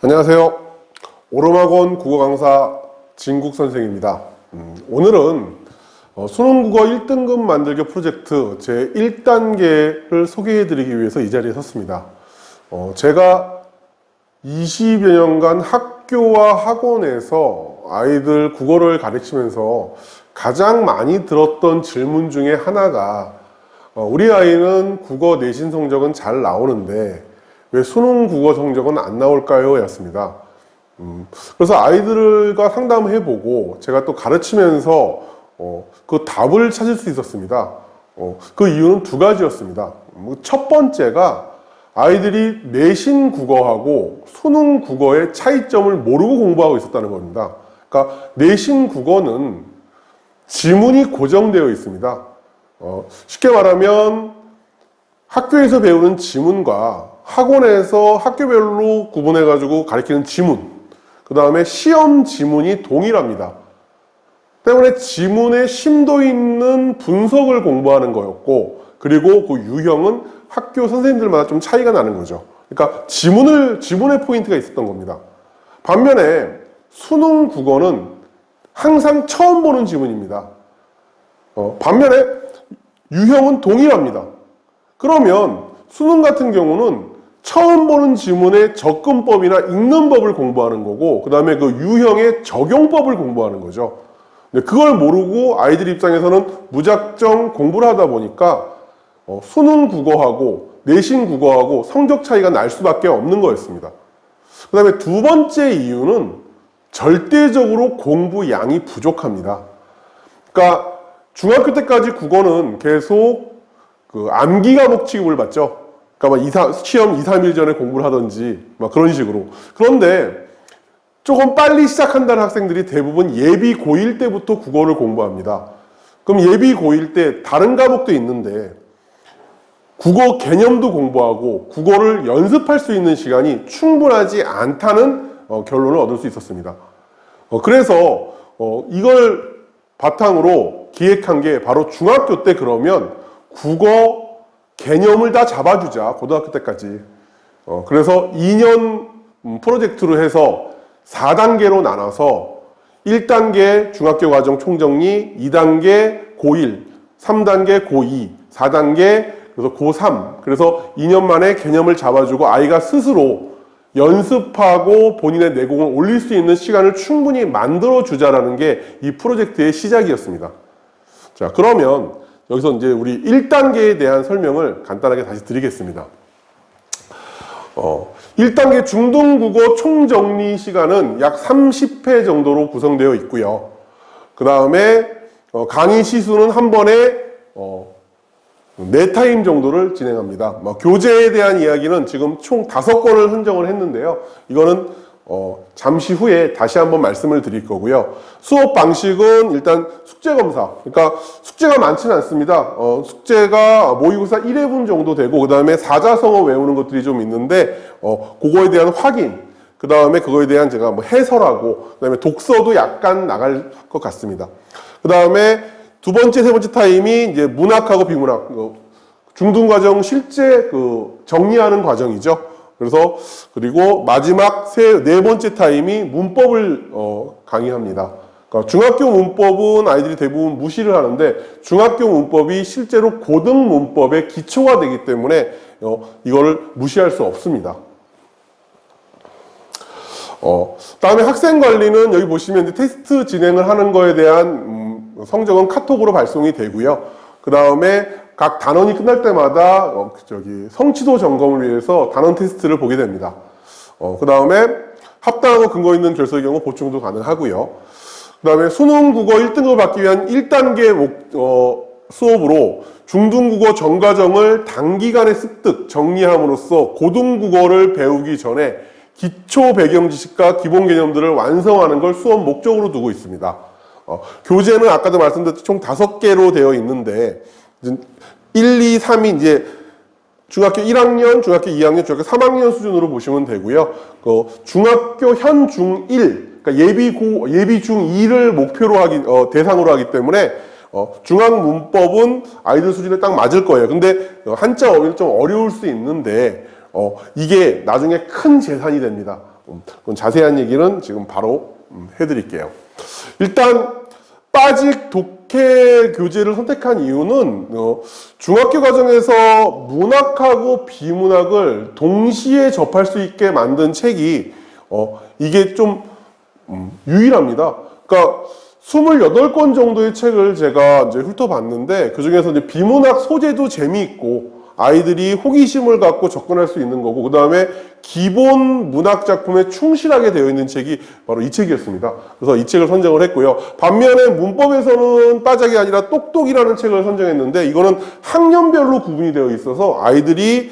안녕하세요. 오름학원 국어 강사 진국 선생입니다. 오늘은 수능국어 1등급 만들기 프로젝트 제 1단계를 소개해드리기 위해서 이 자리에 섰습니다. 제가 20여 년간 학교와 학원에서 아이들 국어를 가르치면서 가장 많이 들었던 질문 중에 하나가 우리 아이는 국어 내신 성적은 잘 나오는데 왜 수능 국어 성적은 안 나올까요? 였습니다. 그래서 아이들과 상담해보고 제가 또 가르치면서 그 답을 찾을 수 있었습니다. 그 이유는 두 가지였습니다. 첫 번째가 아이들이 내신 국어하고 수능 국어의 차이점을 모르고 공부하고 있었다는 겁니다. 그러니까 내신 국어는 지문이 고정되어 있습니다. 쉽게 말하면 학교에서 배우는 지문과 학원에서 학교별로 구분해가지고 가르치는 지문, 그 다음에 시험 지문이 동일합니다. 때문에 지문의 심도 있는 분석을 공부하는 거였고, 그리고 그 유형은 학교 선생님들마다 좀 차이가 나는 거죠. 그러니까 지문의 포인트가 있었던 겁니다. 반면에 수능 국어는 항상 처음 보는 지문입니다. 반면에 유형은 동일합니다. 그러면 수능 같은 경우는 처음 보는 지문의 접근법이나 읽는 법을 공부하는 거고, 그 다음에 그 유형의 적용법을 공부하는 거죠. 근데 그걸 모르고 아이들 입장에서는 무작정 공부를 하다 보니까 수능 국어하고 내신 국어하고 성적 차이가 날 수밖에 없는 거였습니다. 그 다음에 두 번째 이유는 절대적으로 공부 양이 부족합니다. 그러니까 중학교 때까지 국어는 계속 그 암기 과목 취급을 받죠. 그러니까 시험 2, 3일 전에 공부를 하든지 막 그런 식으로. 그런데 조금 빨리 시작한다는 학생들이 대부분 예비 고1 때부터 국어를 공부합니다. 그럼 예비 고1 때 다른 과목도 있는데 국어 개념도 공부하고 국어를 연습할 수 있는 시간이 충분하지 않다는 결론을 얻을 수 있었습니다. 그래서 이걸 바탕으로 기획한 게 바로 중학교 때 그러면 국어 개념을 다 잡아주자, 고등학교 때까지. 그래서 2년 프로젝트로 해서 4단계로 나눠서 1단계 중학교 과정 총정리, 2단계 고1, 3단계 고2, 4단계 그래서 고3. 그래서 2년 만에 개념을 잡아주고 아이가 스스로 연습하고 본인의 내공을 올릴 수 있는 시간을 충분히 만들어주자라는 게 이 프로젝트의 시작이었습니다. 자, 그러면 여기서 이제 우리 1단계에 대한 설명을 간단하게 다시 드리겠습니다. 1단계 중등국어 총정리 시간은 약 30회 정도로 구성되어 있고요. 그 다음에 강의 시수는 한 번에 4타임 정도를 진행합니다. 교재에 대한 이야기는 지금 총 5권을 선정을 했는데요. 이거는 잠시 후에 다시 한번 말씀을 드릴 거고요. 수업 방식은 일단 숙제검사. 그러니까 숙제가 많지는 않습니다. 숙제가 모의고사 1회분 정도 되고, 그 다음에 사자성어 외우는 것들이 좀 있는데, 그거에 대한 확인, 그 다음에 그거에 대한 제가 뭐 해설하고, 그 다음에 독서도 약간 나갈 것 같습니다. 그 다음에 두 번째, 세 번째 타임이 이제 문학하고 비문학, 중등과정 실제 정리하는 과정이죠. 그리고 마지막 네 번째 타임이 문법을 강의합니다. 그러니까 중학교 문법은 아이들이 대부분 무시를 하는데 중학교 문법이 실제로 고등 문법의 기초가 되기 때문에 이거를 무시할 수 없습니다. 다음에 학생 관리는 여기 보시면 테스트 진행을 하는 거에 대한 성적은 카톡으로 발송이 되고요. 그 다음에 각 단원이 끝날 때마다 성취도 점검을 위해서 단원 테스트를 보게 됩니다. 그 다음에 합당하고 근거 있는 결석의 경우 보충도 가능하고요. 그 다음에 수능 국어 1등급을 받기 위한 1단계 수업으로 중등국어 전과정을 단기간에 습득, 정리함으로써 고등국어를 배우기 전에 기초 배경 지식과 기본 개념들을 완성하는 걸 수업 목적으로 두고 있습니다. 교재는 아까도 말씀드렸듯이 총 5개로 되어 있는데 1, 2, 3이 이제 중학교 1학년, 중학교 2학년, 중학교 3학년 수준으로 보시면 되고요. 중학교 현 중1, 그러니까 예비 중2를 목표로 대상으로 하기 때문에 중학 문법은 아이들 수준에 딱 맞을 거예요. 근데 한자 어휘는 좀 어려울 수 있는데 이게 나중에 큰 재산이 됩니다. 그건 자세한 얘기는 지금 바로 해드릴게요. 일단 빠직 독해 교재를 선택한 이유는 중학교 과정에서 문학하고 비문학을 동시에 접할 수 있게 만든 책이 이게 좀 유일합니다. 그러니까 28권 정도의 책을 제가 이제 훑어봤는데 그 중에서 이제 비문학 소재도 재미있고 아이들이 호기심을 갖고 접근할 수 있는 거고, 그 다음에 기본 문학 작품에 충실하게 되어 있는 책이 바로 이 책이었습니다. 그래서 이 책을 선정을 했고요. 반면에 문법에서는 빠작이 아니라 똑똑이라는 책을 선정했는데, 이거는 학년별로 구분이 되어 있어서 아이들이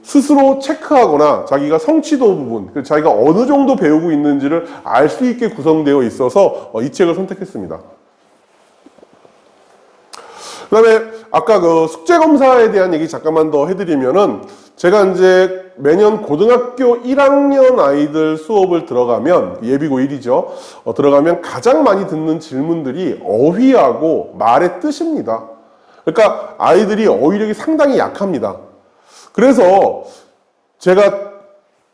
스스로 체크하거나 자기가 성취도 부분, 자기가 어느 정도 배우고 있는지를 알 수 있게 구성되어 있어서 이 책을 선택했습니다. 그 다음에 아까 숙제검사에 대한 얘기 잠깐만 더 해드리면은, 제가 이제 매년 고등학교 1학년 아이들 수업을 들어가면, 예비고 1이죠. 들어가면 가장 많이 듣는 질문들이 어휘하고 말의 뜻입니다. 그러니까 아이들이 어휘력이 상당히 약합니다. 그래서 제가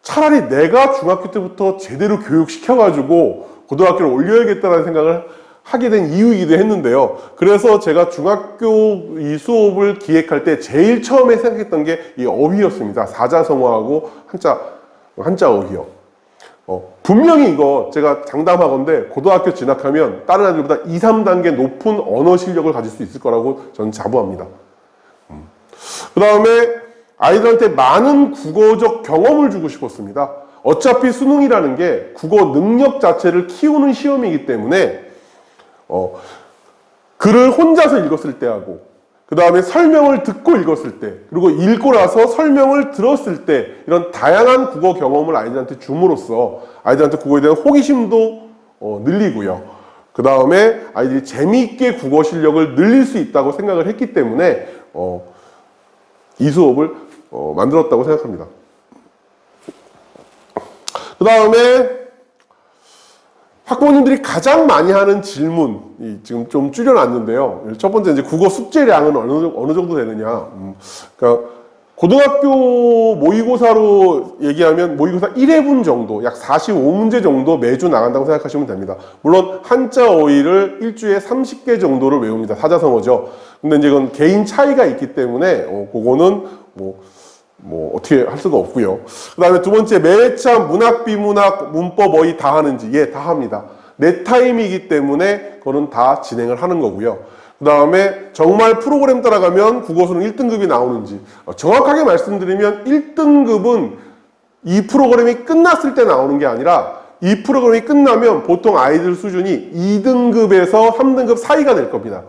차라리 내가 중학교 때부터 제대로 교육시켜가지고 고등학교를 올려야겠다는 생각을 하게 된 이유이기도 했는데요. 그래서 제가 중학교 이 수업을 기획할 때 제일 처음에 생각했던 게 이 어휘였습니다. 사자성어하고 한자 어휘요. 분명히 이거 제가 장담하건대 고등학교 진학하면 다른 아이들보다 2, 3단계 높은 언어 실력을 가질 수 있을 거라고 저는 자부합니다. 그 다음에 아이들한테 많은 국어적 경험을 주고 싶었습니다. 어차피 수능이라는 게 국어 능력 자체를 키우는 시험이기 때문에 글을 혼자서 읽었을 때 하고, 그 다음에 설명을 듣고 읽었을 때, 그리고 읽고 나서 설명을 들었을 때, 이런 다양한 국어 경험을 아이들한테 줌으로써 아이들한테 국어에 대한 호기심도 늘리고요. 그 다음에 아이들이 재미있게 국어 실력을 늘릴 수 있다고 생각을 했기 때문에 이 수업을 만들었다고 생각합니다. 그 다음에 학부모님들이 가장 많이 하는 질문, 지금 좀 줄여놨는데요. 첫 번째, 이제 국어 숙제량은 어느 정도 되느냐. 그러니까 고등학교 모의고사로 얘기하면 모의고사 1회분 정도, 약 45문제 정도 매주 나간다고 생각하시면 됩니다. 물론 한자 어휘를 일주일에 30개 정도를 외웁니다. 사자성어죠. 근데 이제 이건 개인 차이가 있기 때문에 그거는 어떻게 할 수가 없고요. 그 다음에 두 번째, 매회차 문학, 비문학, 문법, 어휘 다 하는지? 예, 다 합니다. 내 타임이기 때문에 그거는 다 진행을 하는 거고요. 그 다음에 정말 프로그램 따라가면 국어수능 1등급이 나오는지, 정확하게 말씀드리면 1등급은 이 프로그램이 끝났을 때 나오는 게 아니라 이 프로그램이 끝나면 보통 아이들 수준이 2등급에서 3등급 사이가 될 겁니다.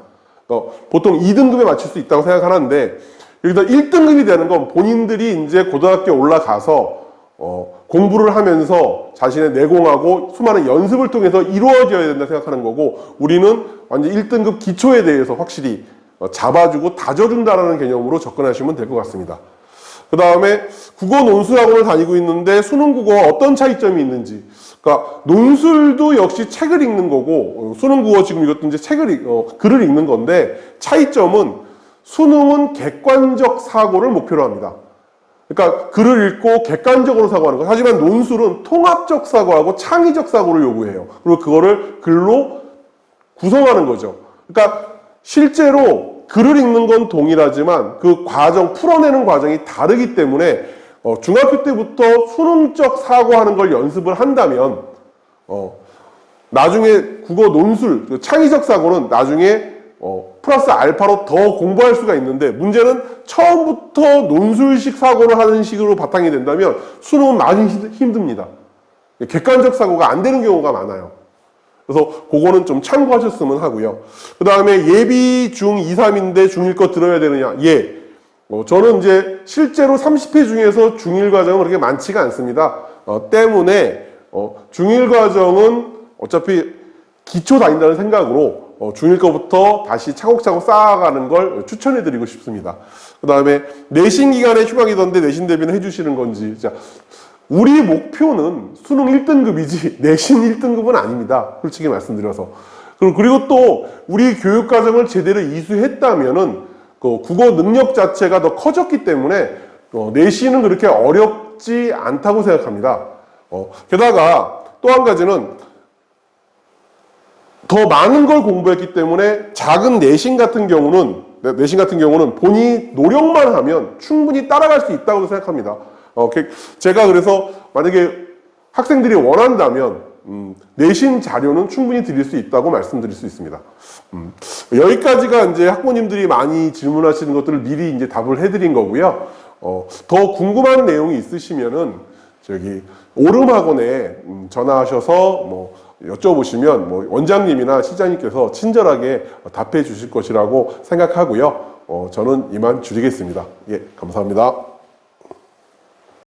보통 2등급에 맞출 수 있다고 생각하는데, 여기서 1등급이 되는 건 본인들이 이제 고등학교에 올라가서 공부를 하면서 자신의 내공하고 수많은 연습을 통해서 이루어져야 된다 생각하는 거고, 우리는 완전 1등급 기초에 대해서 확실히 잡아주고 다져준다라는 개념으로 접근하시면 될 것 같습니다. 그 다음에 국어 논술학원을 다니고 있는데 수능 국어와 어떤 차이점이 있는지, 그러니까 논술도 역시 책을 읽는 거고 수능 국어 지금 이것도 이제 글을 읽는 건데, 차이점은 수능은 객관적 사고를 목표로 합니다. 그러니까 글을 읽고 객관적으로 사고하는 거. 하지만 논술은 통합적 사고하고 창의적 사고를 요구해요. 그리고 그거를 글로 구성하는 거죠. 그러니까 실제로 글을 읽는 건 동일하지만 그 과정, 풀어내는 과정이 다르기 때문에 중학교 때부터 수능적 사고하는 걸 연습을 한다면 나중에 국어 논술, 창의적 사고는 나중에 플러스 알파로 더 공부할 수가 있는데, 문제는 처음부터 논술식 사고를 하는 식으로 바탕이 된다면 수능은 많이 힘듭니다. 객관적 사고가 안 되는 경우가 많아요. 그래서 그거는 좀 참고하셨으면 하고요. 그 다음에 예비 중 2, 3인데 중1 거 들어야 되느냐? 예. 저는 이제 실제로 30회 중에서 중1 과정은 그렇게 많지가 않습니다. 때문에 중1 과정은 어차피 기초 다닌다는 생각으로 중1 거부터 다시 차곡차곡 쌓아가는 걸 추천해드리고 싶습니다. 그 다음에 내신 기간에 휴강이던데 내신 대비는 해주시는 건지. 자, 우리 목표는 수능 1등급이지 내신 1등급은 아닙니다. 솔직히 말씀드려서. 그리고 또 우리 교육과정을 제대로 이수했다면은 국어 능력 자체가 더 커졌기 때문에 내신은 그렇게 어렵지 않다고 생각합니다. 게다가 또 한 가지는 더 많은 걸 공부했기 때문에 작은 내신 같은 경우는 본인이 노력만 하면 충분히 따라갈 수 있다고 생각합니다. 제가 그래서 만약에 학생들이 원한다면 내신 자료는 충분히 드릴 수 있다고 말씀드릴 수 있습니다. 여기까지가 이제 학부모님들이 많이 질문하시는 것들을 미리 이제 답을 해드린 거고요. 더 궁금한 내용이 있으시면은 저기 오름학원에 전화하셔서 뭐 여쭤보시면 원장님이나 시장님께서 친절하게 답해 주실 것이라고 생각하고요. 저는 이만 줄이겠습니다. 예, 감사합니다.